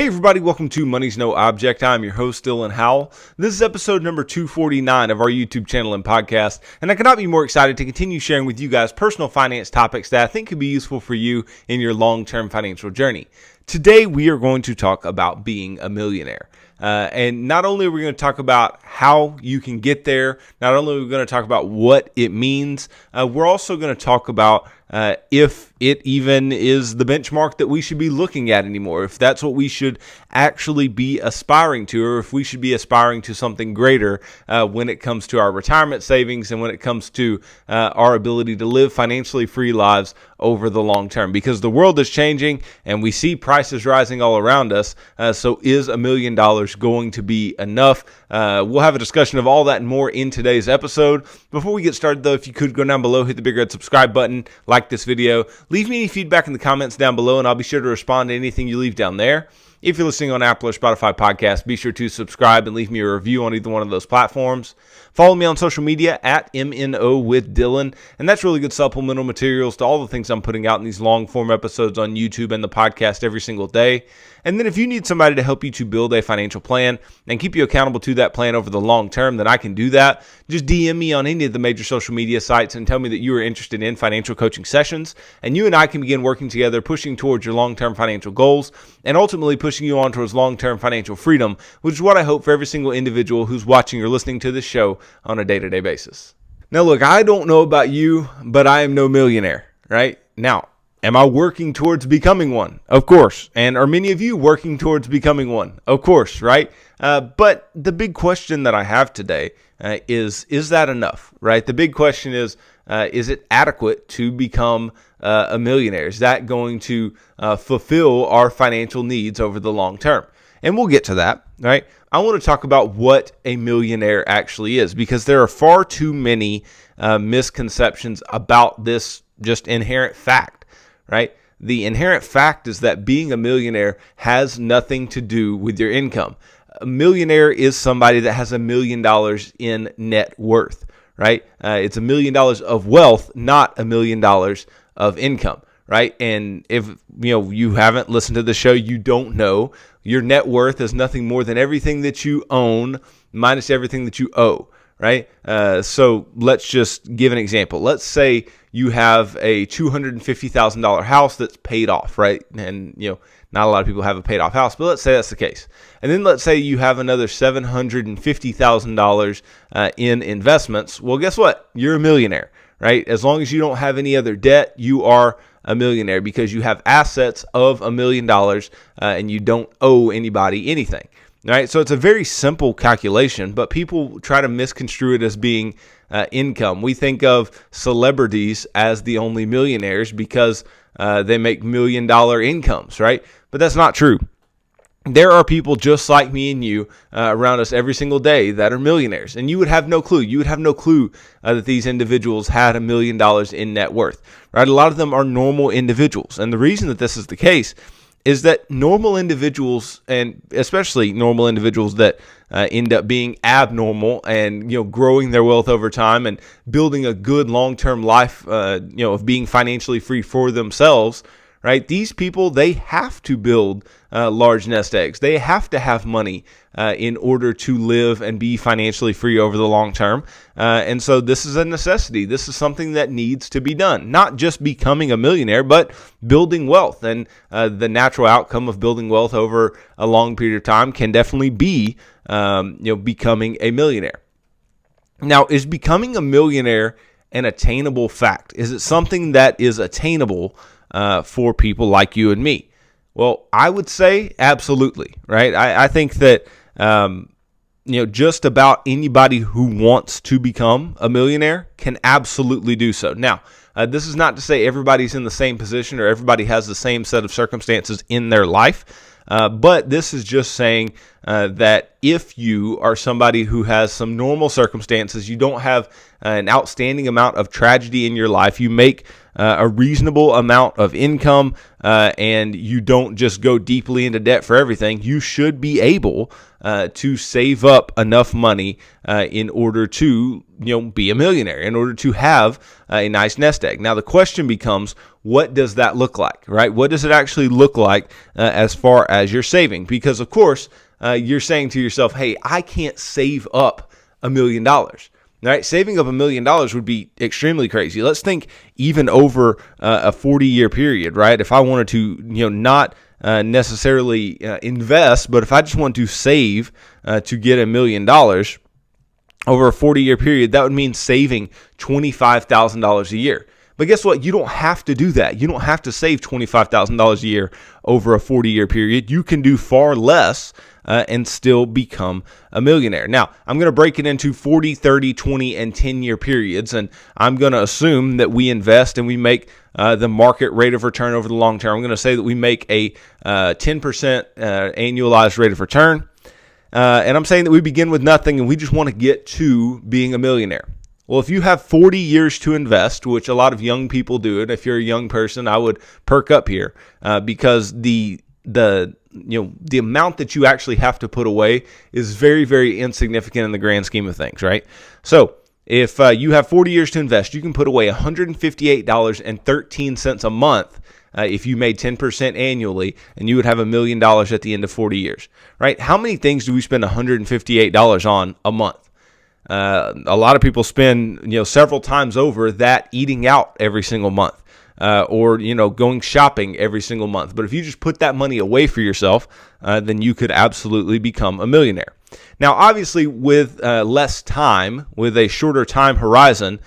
Hey everybody, welcome to Money's No Object. I'm your host, Dylan Howell. This is episode number 249 of our YouTube channel and podcast, and I cannot be more excited to continue sharing with you guys personal finance topics that I think could be useful for you in your long-term financial journey. Today, we are going to talk about being a millionaire. And not only are we going to talk about how you can get there, not only are we going to talk about what it means, we're also going to talk about if it even is the benchmark that we should be looking at anymore, if that's what we should actually be aspiring to, or if we should be aspiring to something greater when it comes to our retirement savings and when it comes to our ability to live financially free lives over the long term. Because the world is changing and we see prices rising all around us, so is $1 million going to be enough? We'll have a discussion of all that and more in today's episode. Before we get started though, if you could go down below, hit the big red subscribe button, like this video, leave me any feedback in the comments down below, and I'll be sure to respond to anything you leave down there. If you're listening on Apple or Spotify podcasts, be sure to subscribe and leave me a review on either one of those platforms. Follow me on social media at MNO with Dylan, and that's really good supplemental materials to all the things I'm putting out in these long form episodes on YouTube and the podcast every single day. And then if you need somebody to help you to build a financial plan and keep you accountable to that plan over the long term, then I can do that. Just DM me on any of the major social media sites and tell me that you are interested in financial coaching sessions, and you and I can begin working together, pushing towards your long-term financial goals and ultimately pushing you on towards long-term financial freedom, which is what I hope for every single individual who's watching or listening to this show on a day-to-day basis. Now, look, I don't know about you, but I am no millionaire, right? Now, am I working towards becoming one? Of course. And are many of you working towards becoming one? Of course, right? But the big question that I have today is that enough, right? The big question is it adequate to become a millionaire? Is that going to fulfill our financial needs over the long term? And we'll get to that, right? I want to talk about what a millionaire actually is, because there are far too many misconceptions about this just inherent fact, right? The inherent fact is that being a millionaire has nothing to do with your income. A millionaire is somebody that has $1 million in net worth, right? It's $1 million of wealth, not $1 million of income, right? And if you haven't listened to the show, you don't know. Your net worth is nothing more than everything that you own minus everything that you owe, right? So let's just give an example. Let's say you have a $250,000 house that's paid off, right? And not a lot of people have a paid off house, but let's say that's the case. And then let's say you have another $750,000 in investments. Well, guess what? You're a millionaire, right? As long as you don't have any other debt, you are a millionaire because you have assets of $1 million and you don't owe anybody anything. All right, so it's a very simple calculation, but people try to misconstrue it as being income. We think of celebrities as the only millionaires because they make $1 million incomes, right? But that's not true. There are people just like me and you around us every single day that are millionaires, and you would have no clue. You would have no clue that these individuals had $1 million in net worth, right? A lot of them are normal individuals, and the reason that this is the case is that normal individuals, and especially normal individuals that end up being abnormal and growing their wealth over time and building a good long-term life, of being financially free for themselves, right? These people, they have to build large nest eggs. They have to have money in order to live and be financially free over the long term. And so this is a necessity. This is something that needs to be done. Not just becoming a millionaire, but building wealth. And the natural outcome of building wealth over a long period of time can definitely be, becoming a millionaire. Now, is becoming a millionaire an attainable fact? Is it something that is attainable for people like you and me? Well, I would say absolutely, right? I think that, just about anybody who wants to become a millionaire can absolutely do so. Now, this is not to say everybody's in the same position or everybody has the same set of circumstances in their life, but this is just saying that if you are somebody who has some normal circumstances, you don't have an outstanding amount of tragedy in your life, you make a reasonable amount of income and you don't just go deeply into debt for everything, you should be able to save up enough money in order to be a millionaire, in order to have a nice nest egg. Now the question becomes, what does that look like, right? What does it actually look like as far as your saving? Because of course, you're saying to yourself, hey, I can't save up $1 million. Right? Saving up $1 million would be extremely crazy. Let's think even over a 40-year period, right? If I wanted to, not necessarily invest, but if I just want to save to get $1 million over a 40-year period, that would mean saving $25,000 a year. But guess what? You don't have to do that. You don't have to save $25,000 a year over a 40-year period. You can do far less and still become a millionaire. Now, I'm going to break it into 40, 30, 20, and 10-year periods, and I'm going to assume that we invest and we make the market rate of return over the long term. I'm going to say that we make a 10% annualized rate of return, and I'm saying that we begin with nothing and we just want to get to being a millionaire. Well, if you have 40 years to invest, which a lot of young people do, and if you're a young person, I would perk up here because the amount that you actually have to put away is very, very insignificant in the grand scheme of things, right? So if you have 40 years to invest, you can put away $158.13 a month if you made 10% annually, and you would have $1 million at the end of 40 years, right? How many things do we spend $158 on a month? A lot of people spend, several times over that eating out every single month, or, going shopping every single month. But if you just put that money away for yourself, then you could absolutely become a millionaire. Now, obviously, with less time, with a shorter time horizon,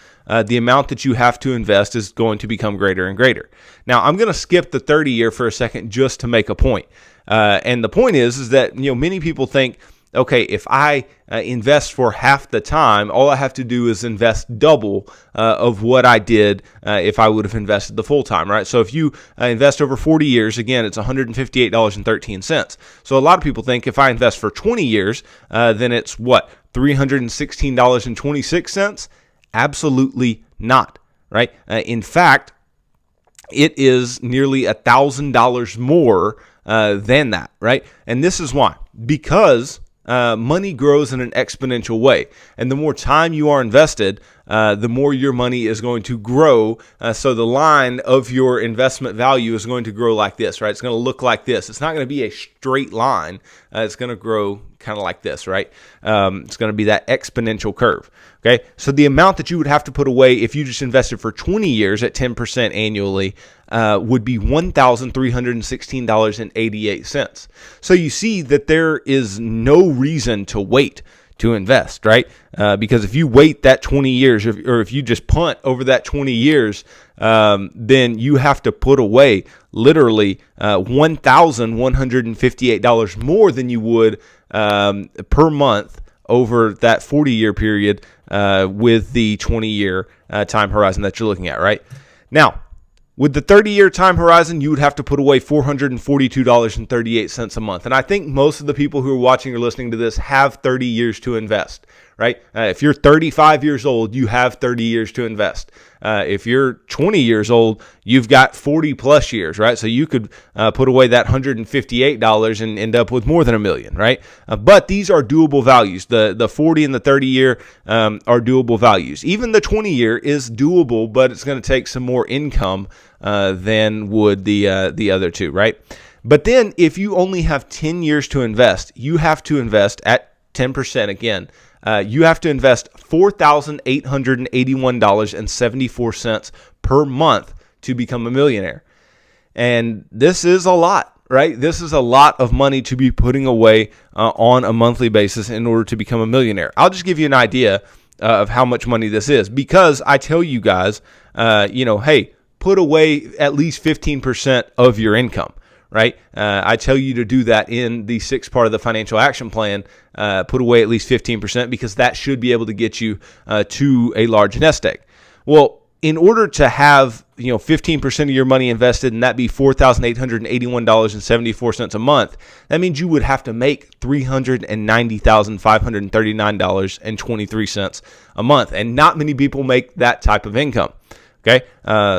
the amount that you have to invest is going to become greater and greater. Now, I'm going to skip the 30-year for a second just to make a point. And the point is that, many people think, okay, if I invest for half the time, all I have to do is invest double of what I did if I would have invested the full time, right? So if you invest over 40 years, again, it's $158.13. So a lot of people think if I invest for 20 years, then it's what, $316.26? Absolutely not, right? In fact, it is nearly $1,000 more than that, right? And this is why. Because money grows in an exponential way. And the more time you are invested, the more your money is going to grow. So the line of your investment value is going to grow like this, right? It's going to look like this. It's not going to be a straight line. It's going to grow kind of like this, right? It's going to be that exponential curve. Okay. So the amount that you would have to put away if you just invested for 20 years at 10% annually would be $1,316.88. So you see that there is no reason to wait to invest, right? Because if you wait that 20 years, or if you just punt over that 20 years, then you have to put away literally $1,158 more than you would per month over that 40-year period with the 20-year time horizon that you're looking at, right? Now, with the 30-year time horizon, you would have to put away $442.38 a month. And I think most of the people who are watching or listening to this have 30 years to invest, right? If you're 35 years old, you have 30 years to invest. If you're 20 years old, you've got 40 plus years, right? So you could put away that $158 and end up with more than $1 million, right? But these are doable values. The 40 and the 30 year are doable values. Even the 20 year is doable, but it's going to take some more income than would the other two, right? But then if you only have 10 years to invest, you have to invest at 10% again. You have to invest $4,881.74 per month to become a millionaire. And this is a lot, right? This is a lot of money to be putting away on a monthly basis in order to become a millionaire. I'll just give you an idea of how much money this is, because I tell you guys, hey, put away at least 15% of your income. Right? I tell you to do that in the sixth part of the financial action plan, put away at least 15%, because that should be able to get you to a large nest egg. Well, in order to have 15% of your money invested, and that be $4,881.74 a month, that means you would have to make $390,539.23 a month. And not many people make that type of income. Okay,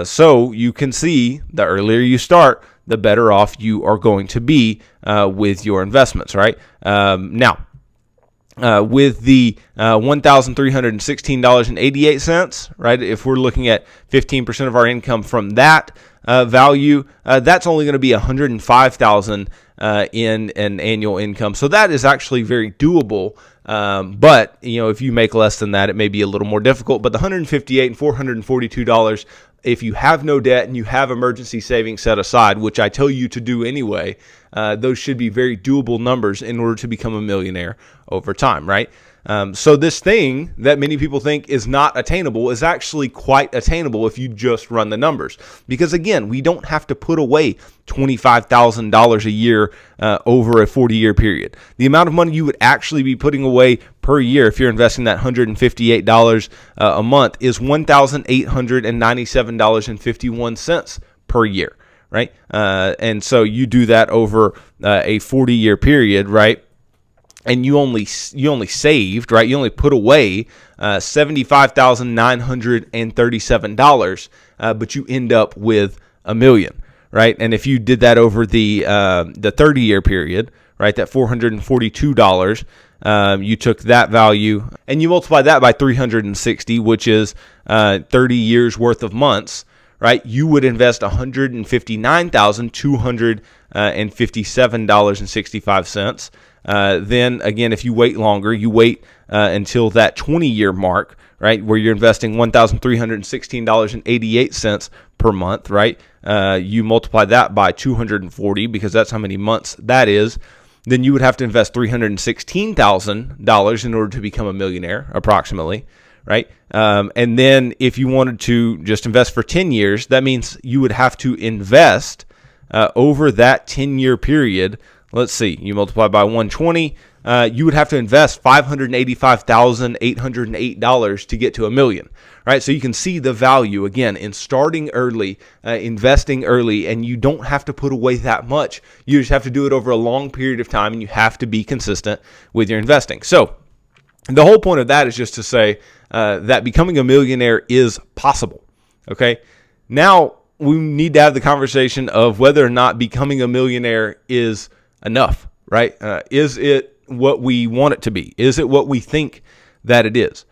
so you can see the earlier you start, the better off you are going to be with your investments, right? Now, with the $1,316.88, right? If we're looking at 15% of our income from that value, that's only going to be $105,000 in an annual income. So that is actually very doable. But if you make less than that, it may be a little more difficult. But the $158 and $442, if you have no debt and you have emergency savings set aside, which I tell you to do anyway, those should be very doable numbers in order to become a millionaire over time, right? So this thing that many people think is not attainable is actually quite attainable if you just run the numbers. Because again, we don't have to put away $25,000 a year over a 40-year period. The amount of money you would actually be putting away per year if you're investing that $158 a month is $1,897.51 per year, right? And so you do that over a 40-year period, right? And you only saved, right? You only put away $75,937, but you end up with $1 million, right? And if you did that over the 30-year period, right, that $442, you took that value and you multiply that by 360, which is 30 years worth of months, right? You would invest $159,257.65. Then again, if you wait longer, you wait until that 20-year mark, right, where you're investing $1,316.88 per month, right? You multiply that by 240 because that's how many months that is. Then you would have to invest $316,000 in order to become a millionaire, approximately, right? And then if you wanted to just invest for 10 years, that means you would have to invest over that 10-year period. Let's see, you multiply by 120, you would have to invest $585,808 to get to $1 million, right? So you can see the value, again, in starting early, investing early, and you don't have to put away that much. You just have to do it over a long period of time, and you have to be consistent with your investing. So the whole point of that is just to say that becoming a millionaire is possible, okay? Now, we need to have the conversation of whether or not becoming a millionaire is enough, right? Is it what we want it to be? Is it what we think that it is?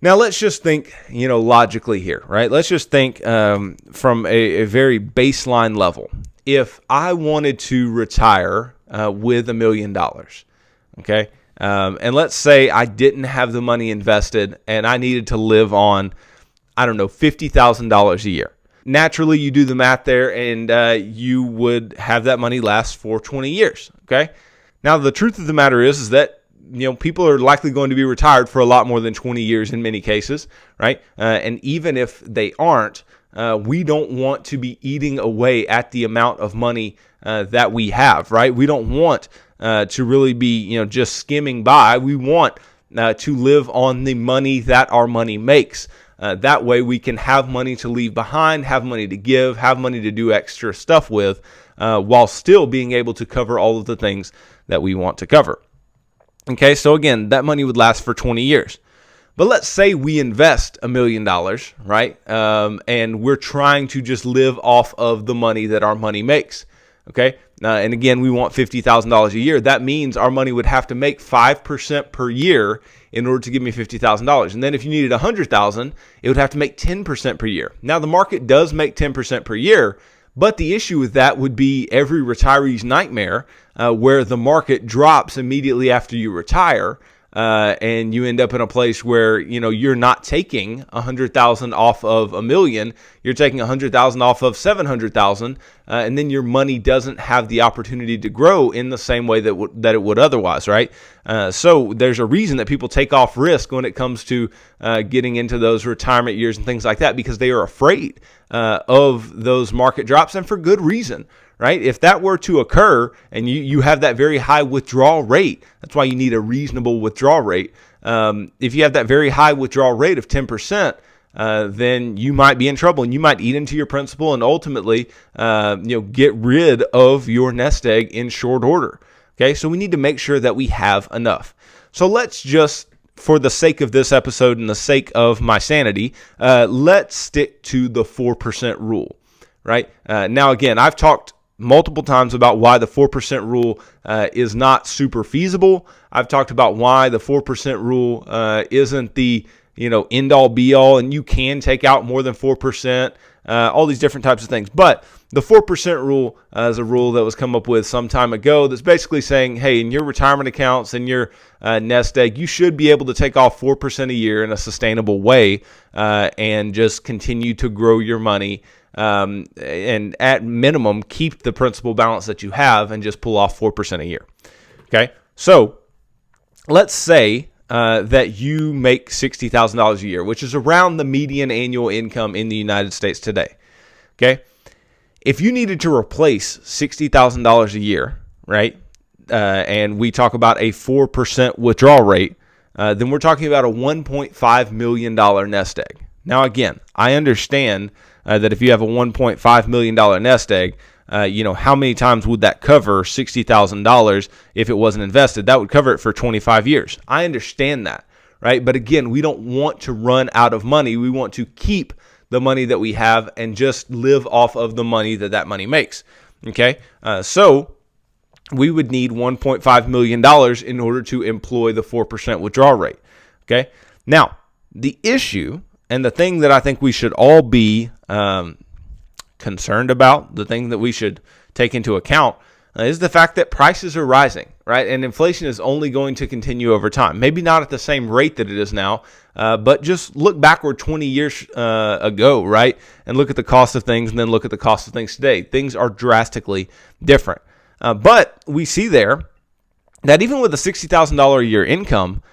Now, let's just think, logically here, right? Let's just think from a very baseline level. If I wanted to retire with $1 million, okay? And let's say I didn't have the money invested and I needed to live on, $50,000 a year. Naturally, you do the math there, and you would have that money last for 20 years, okay? Now, the truth of the matter is that, people are likely going to be retired for a lot more than 20 years in many cases, right? And even if they aren't, we don't want to be eating away at the amount of money that we have, right? We don't want to really be, just skimming by. We want to live on the money that our money makes. That way we can have money to leave behind, have money to give, have money to do extra stuff with, while still being able to cover all of the things that we want to cover. Okay, so again, that money would last for 20 years. But let's say we invest $1 million, right? And we're trying to just live off of the money that our money makes. Okay, and again, we want $50,000 a year. That means our money would have to make 5% per year in order to give me $50,000. And then if you needed $100,000, it would have to make 10% per year. Now, the market does make 10% per year, but the issue with that would be every retiree's nightmare, where the market drops immediately after you retire, and you end up in a place where you're not taking 100,000 off of $1 million, you're taking 100,000 off of 700,000, and then your money doesn't have the opportunity to grow in the same way that it would otherwise, right? So there's a reason that people take off risk when it comes to getting into those retirement years and things like that, because they are afraid of those market drops, and for good reason. Right? If that were to occur and you have that very high withdrawal rate, that's why you need a reasonable withdrawal rate. If you have that very high withdrawal rate of 10%, then you might be in trouble and you might eat into your principal and ultimately, get rid of your nest egg in short order. Okay. So we need to make sure that we have enough. So let's just, for the sake of this episode and the sake of my sanity, let's stick to the 4% rule, right? Now, again, I've talked multiple times about why the 4% rule is not super feasible. I've talked about why the 4% rule isn't the end all be all, and you can take out more than 4%, all these different types of things. But the 4% rule is a rule that was come up with some time ago that's basically saying, hey, in your retirement accounts and your nest egg, you should be able to take off 4% a year in a sustainable way and just continue to grow your money. And at minimum, keep the principal balance that you have and just pull off 4% a year. Okay, so let's say that you make $60,000 a year, which is around the median annual income in the United States today. Okay, if you needed to replace $60,000 a year, right, and we talk about a 4% withdrawal rate, then we're talking about a $1.5 million nest egg. Now, again, I understand that if you have a $1.5 million nest egg, how many times would that cover $60,000 if it wasn't invested? That would cover it for 25 years. I understand that, right? But again, we don't want to run out of money. We want to keep the money that we have and just live off of the money that money makes, okay? So we would need $1.5 million in order to employ the 4% withdrawal rate, okay? Now, the issue and the thing that I think we should all be concerned about, the thing that we should take into account is the fact that prices are rising, right? And inflation is only going to continue over time. Maybe not at the same rate that it is now, but just look backward 20 years ago, right? And look at the cost of things and then look at the cost of things today. Things are drastically different. But we see there that even with a $60,000 a year income,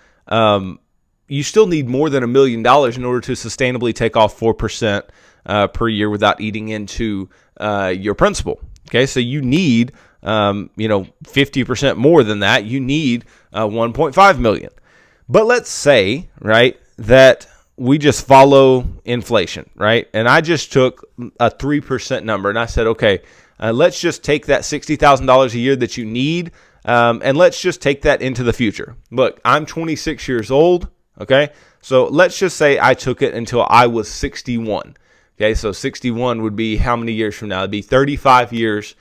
you still need more than $1 million in order to sustainably take off 4% per year without eating into your principal. Okay, so you need 50% more than that. You need 1.5 million. But let's say, right, that we just follow inflation, right? And I just took a 3% number and I said, okay, let's just take that $60,000 a year that you need, and let's just take that into the future. Look, I'm 26 years old. Okay, so let's just say I took it until I was 61. Okay, so 61 would be how many years from now? It'd be 35 years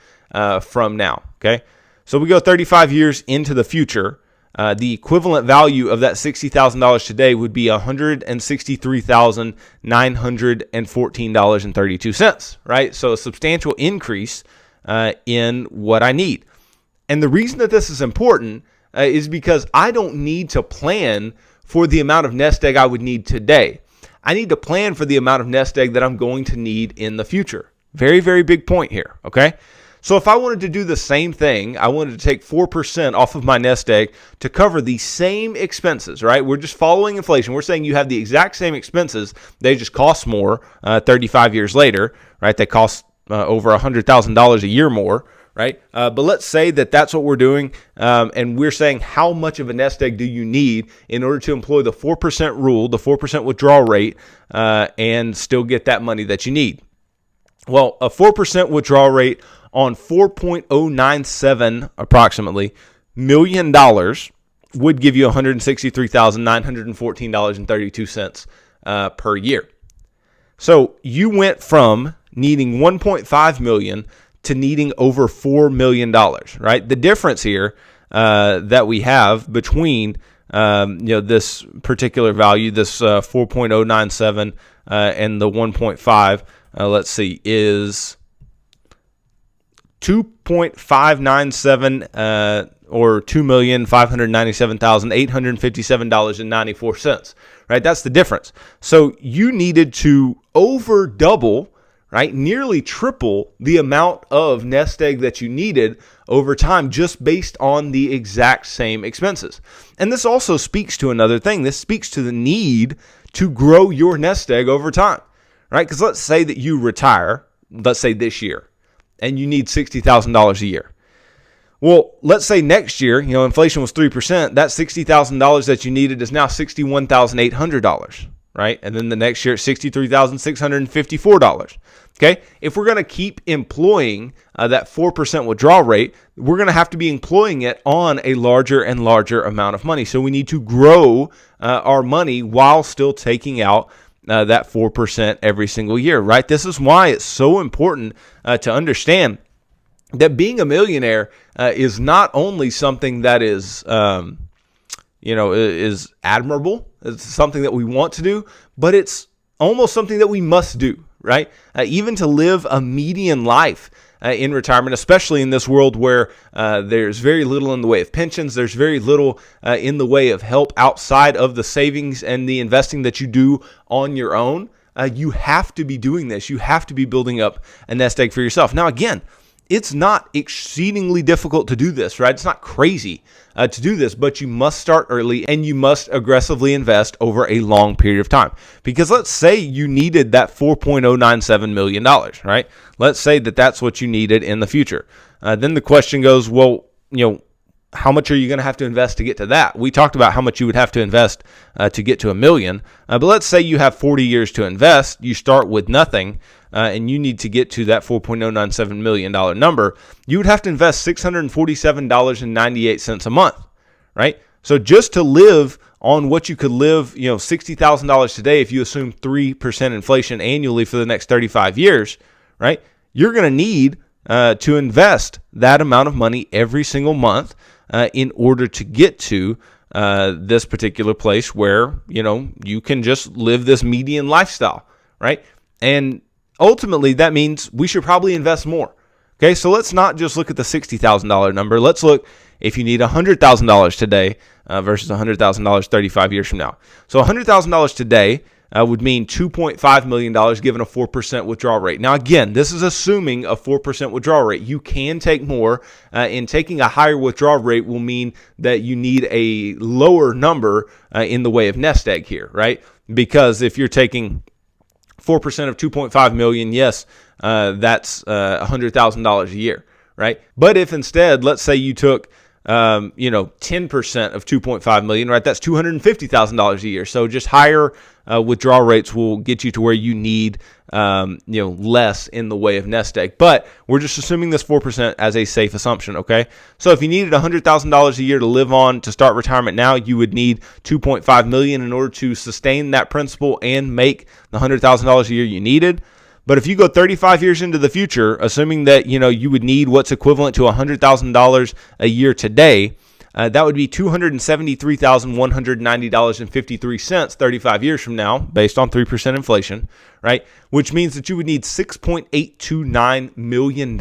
from now. Okay, so we go 35 years into the future. The equivalent value of that $60,000 today would be $163,914.32, right? So a substantial increase in what I need. And the reason that this is important is because I don't need to plan for the amount of nest egg I would need today. I need to plan for the amount of nest egg that I'm going to need in the future. Very, very big point here, okay? So if I wanted to do the same thing, I wanted to take 4% off of my nest egg to cover the same expenses, right? We're just following inflation. We're saying you have the exact same expenses. They just cost more 35 years later, right? They cost over $100,000 a year more, right? But let's say that that's what we're doing, and we're saying how much of a nest egg do you need in order to employ the 4% rule, the 4% withdrawal rate, and still get that money that you need. Well, a 4% withdrawal rate on $4.097 approximately $1 million would give you $163,914.32 per year. So you went from needing $1.5 million to needing over $4 million, right? The difference here that we have between this particular value, this 4.097 and the 1.5, let's see, is 2.597 or $2,597,857.94, right? That's the difference. So you needed to over double, right? Nearly triple the amount of nest egg that you needed over time just based on the exact same expenses. And this also speaks to another thing. This speaks to the need to grow your nest egg over time, right? Because let's say that you retire, let's say this year, and you need $60,000 a year. Well, let's say next year, inflation was 3%. That $60,000 that you needed is now $61,800, right? And then the next year, $63,654. Okay, if we're going to keep employing that 4% withdrawal rate, we're going to have to be employing it on a larger and larger amount of money. So we need to grow our money while still taking out that 4% every single year, right? This is why it's so important to understand that being a millionaire is not only something that is, is admirable. It's something that we want to do, but it's almost something that we must do. Right? Even to live a median life in retirement, especially in this world where there's very little in the way of pensions, there's very little in the way of help outside of the savings and the investing that you do on your own. You have to be doing this. You have to be building up a nest egg for yourself. Now, again, it's not exceedingly difficult to do this, right? It's not crazy to do this, but you must start early and you must aggressively invest over a long period of time. Because let's say you needed that $4.097 million, right? Let's say that that's what you needed in the future. Then the question goes, well, how much are you going to have to invest to get to that? We talked about how much you would have to invest to get to $1 million. But let's say you have 40 years to invest. You start with nothing, and you need to get to that $4.097 million number. You would have to invest $647.98 a month, right? So just to live on what you could live, $60,000 today, if you assume 3% inflation annually for the next 35 years, right? You're going to need to invest that amount of money every single month in order to get to this particular place where, you can just live this median lifestyle, right? And ultimately, that means we should probably invest more. Okay, so let's not just look at the $60,000 number. Let's look if you need $100,000 today versus $100,000 35 years from now. So $100,000 today would mean $2.5 million given a 4% withdrawal rate. Now, again, this is assuming a 4% withdrawal rate. You can take more, and taking a higher withdrawal rate will mean that you need a lower number in the way of nest egg here, right? Because if you're taking 4% of 2.5 million, yes, that's $100,000 a year, right? But if instead, let's say you took 10% of 2.5 million, right? That's $250,000 a year. So just higher withdrawal rates will get you to where you need, less in the way of nest egg. But we're just assuming this 4% as a safe assumption, okay? So if you needed $100,000 a year to live on to start retirement now, you would need $2.5 million in order to sustain that principal and make the $100,000 a year you needed. But if you go 35 years into the future, assuming that, you would need what's equivalent to $100,000 a year today, that would be $273,190.53 35 years from now, based on 3% inflation, right? Which means that you would need $6.829 million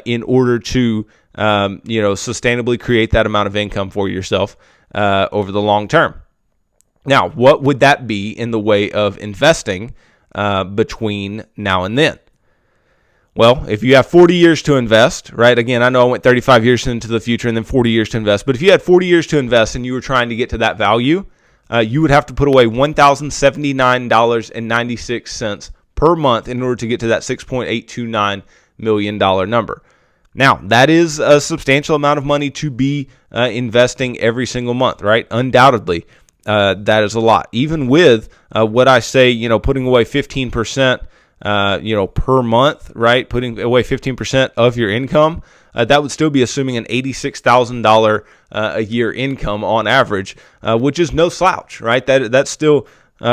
in order to, sustainably create that amount of income for yourself over the long term. Now, what would that be in the way of investing between now and then? Well, if you have 40 years to invest, right? Again, I know I went 35 years into the future and then 40 years to invest. But if you had 40 years to invest and you were trying to get to that value, you would have to put away $1,079.96 per month in order to get to that $6.829 million number. Now, that is a substantial amount of money to be investing every single month, right? Undoubtedly, that is a lot. Even with what I say, putting away 15%, per month, right? Putting away 15% of your income, that would still be assuming an $86,000 a year income on average, which is no slouch, right? That's still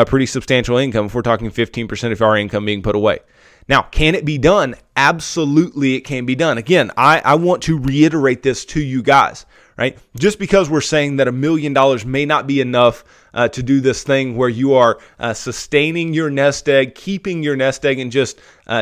pretty substantial income if we're talking 15% of our income being put away. Now, can it be done? Absolutely, it can be done. Again, I want to reiterate this to you guys, right? Just because we're saying that $1 million may not be enough to do this thing where you are sustaining your nest egg, keeping your nest egg, and just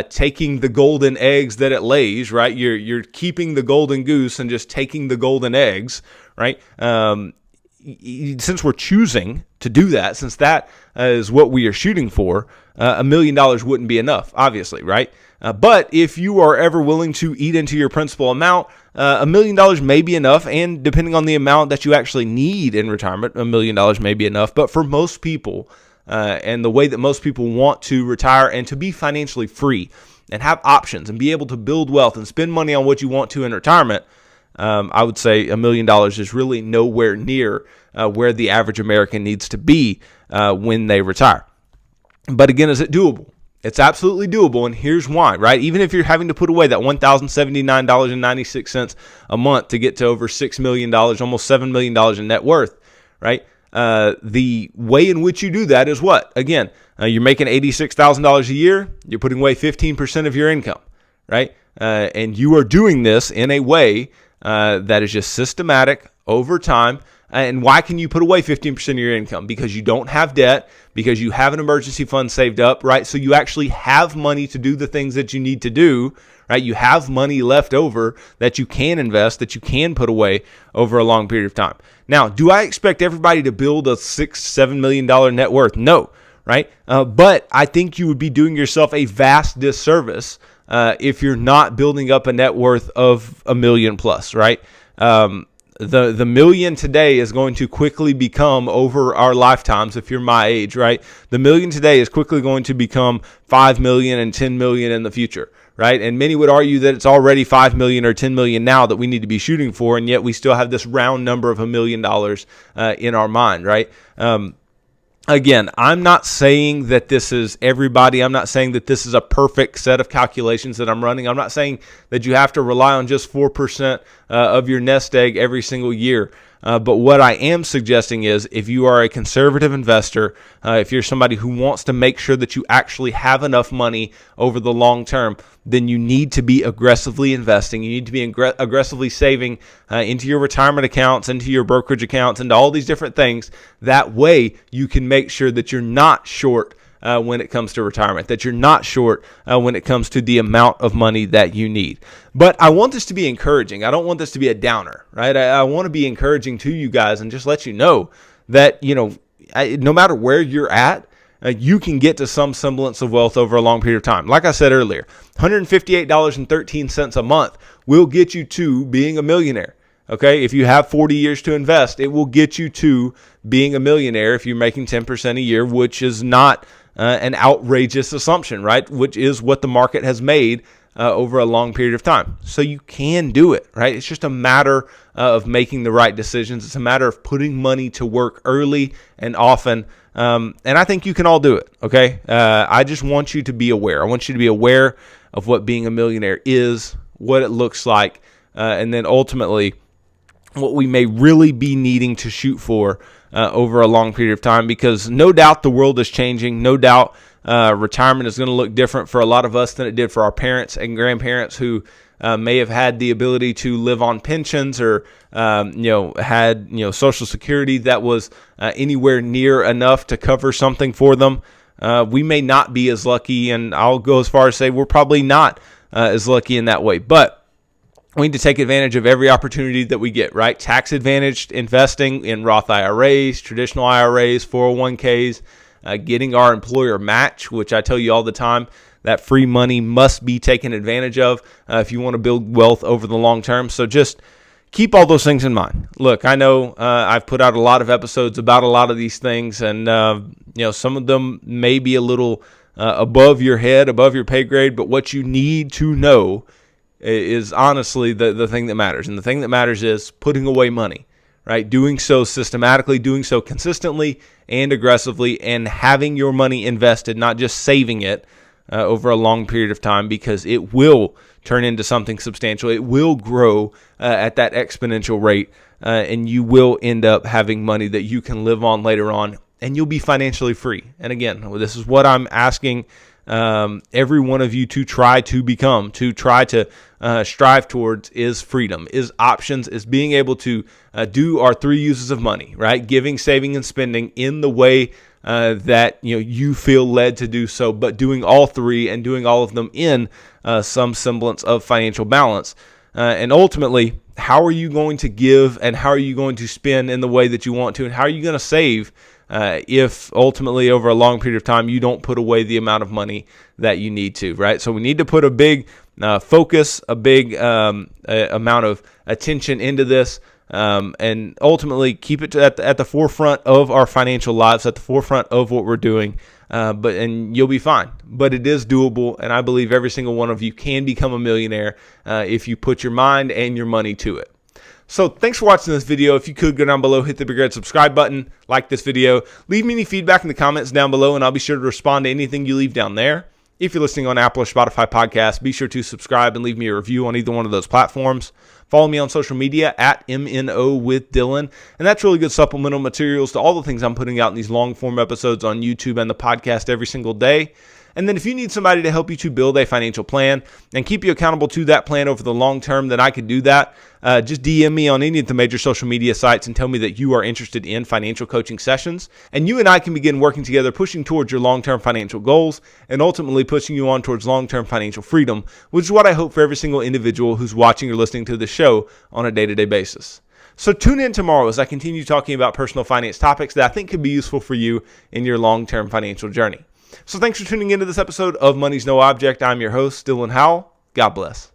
taking the golden eggs that it lays, right? You're keeping the golden goose and just taking the golden eggs, right? Since we're choosing to do that, since that is what we are shooting for, $1 million wouldn't be enough, obviously, right? But if you are ever willing to eat into your principal amount, $1 million may be enough, and depending on the amount that you actually need in retirement, $1 million may be enough. But for most people, and the way that most people want to retire and to be financially free and have options and be able to build wealth and spend money on what you want to in retirement, I would say $1 million is really nowhere near where the average American needs to be when they retire. But again, is it doable? It's absolutely doable, and here's why, right? Even if you're having to put away that $1,079.96 a month to get to over $6 million, almost $7 million in net worth, right? The way in which you do that is what? Again, you're making $86,000 a year. You're putting away 15% of your income, right? And you are doing this in a way that is just systematic over time. And why can you put away 15% of your income? Because you don't have debt, because you have an emergency fund saved up, right? So you actually have money to do the things that you need to do, right? You have money left over that you can invest, that you can put away over a long period of time. Now, do I expect everybody to build a $6-7 million net worth? No, right? But I think you would be doing yourself a vast disservice if you're not building up a net worth of $1 million plus, right? The million today is going to quickly become, over our lifetimes, if you're my age, right? The million today is quickly going to become 5 million and 10 million in the future, right? And many would argue that it's already 5 million or 10 million now that we need to be shooting for, and yet we still have this round number of $1 million in our mind, right? Again, I'm not saying that this is everybody. I'm not saying that this is a perfect set of calculations that I'm running. I'm not saying that you have to rely on just 4% of your nest egg every single year. But what I am suggesting is, if you are a conservative investor, if you're somebody who wants to make sure that you actually have enough money over the long term, then you need to be aggressively investing. You need to be aggressively saving into your retirement accounts, into your brokerage accounts, into all these different things. That way you can make sure that you're not short when it comes to retirement, that you're not short when it comes to the amount of money that you need. But I want this to be encouraging. I don't want this to be a downer, right? I want to be encouraging to you guys and just let you know that, no matter where you're at, you can get to some semblance of wealth over a long period of time. Like I said earlier, $158.13 a month will get you to being a millionaire. Okay, if you have 40 years to invest, it will get you to being a millionaire if you're making 10% a year, which is not an outrageous assumption, right? Which is what the market has made over a long period of time. So you can do it, right? It's just a matter of making the right decisions. It's a matter of putting money to work early and often. And I think you can all do it, okay? I just want you to be aware. I want you to be aware of what being a millionaire is, what it looks like, and then ultimately what we may really be needing to shoot for over a long period of time, because no doubt the world is changing. No doubt retirement is going to look different for a lot of us than it did for our parents and grandparents who may have had the ability to live on pensions or had Social Security that was anywhere near enough to cover something for them. We may not be as lucky, and I'll go as far as say we're probably not as lucky in that way. But we need to take advantage of every opportunity that we get, right? Tax-advantaged investing in Roth IRAs, traditional IRAs, 401ks, getting our employer match, which I tell you all the time, that free money must be taken advantage of if you want to build wealth over the long term. So just keep all those things in mind. Look, I know I've put out a lot of episodes about a lot of these things, and some of them may be a little above your head, above your pay grade, but what you need to know is honestly the thing that matters. And the thing that matters is putting away money, right? Doing so systematically, doing so consistently and aggressively, and having your money invested, not just saving it over a long period of time, because it will turn into something substantial. It will grow at that exponential rate, and you will end up having money that you can live on later on, and you'll be financially free. And again, this is what I'm asking every one of you to try to become, to try to strive towards, is freedom, is options, is being able to do our three uses of money, right? Giving, saving, and spending in the way that you feel led to do so, but doing all three and doing all of them in some semblance of financial balance. And ultimately, how are you going to give and how are you going to spend in the way that you want to, and how are you going to save if ultimately over a long period of time you don't put away the amount of money that you need to, right? So we need to put a big focus, a big amount of attention into this, and ultimately keep it at the forefront of our financial lives, at the forefront of what we're doing, and you'll be fine. But it is doable, and I believe every single one of you can become a millionaire if you put your mind and your money to it. So thanks for watching this video. If you could go down below, hit the big red subscribe button, like this video, leave me any feedback in the comments down below, and I'll be sure to respond to anything you leave down there. If you're listening on Apple or Spotify podcasts, be sure to subscribe and leave me a review on either one of those platforms. Follow me on social media at MNO with Dylan, and that's really good supplemental materials to all the things I'm putting out in these long form episodes on YouTube and the podcast every single day. And then if you need somebody to help you to build a financial plan and keep you accountable to that plan over the long term, then I could do that. Just DM me on any of the major social media sites and tell me that you are interested in financial coaching sessions. And you and I can begin working together, pushing towards your long-term financial goals and ultimately pushing you on towards long-term financial freedom, which is what I hope for every single individual who's watching or listening to this show on a day-to-day basis. So tune in tomorrow as I continue talking about personal finance topics that I think could be useful for you in your long-term financial journey. So thanks for tuning into this episode of Money's No Object. I'm your host, Dylan Howell. God bless.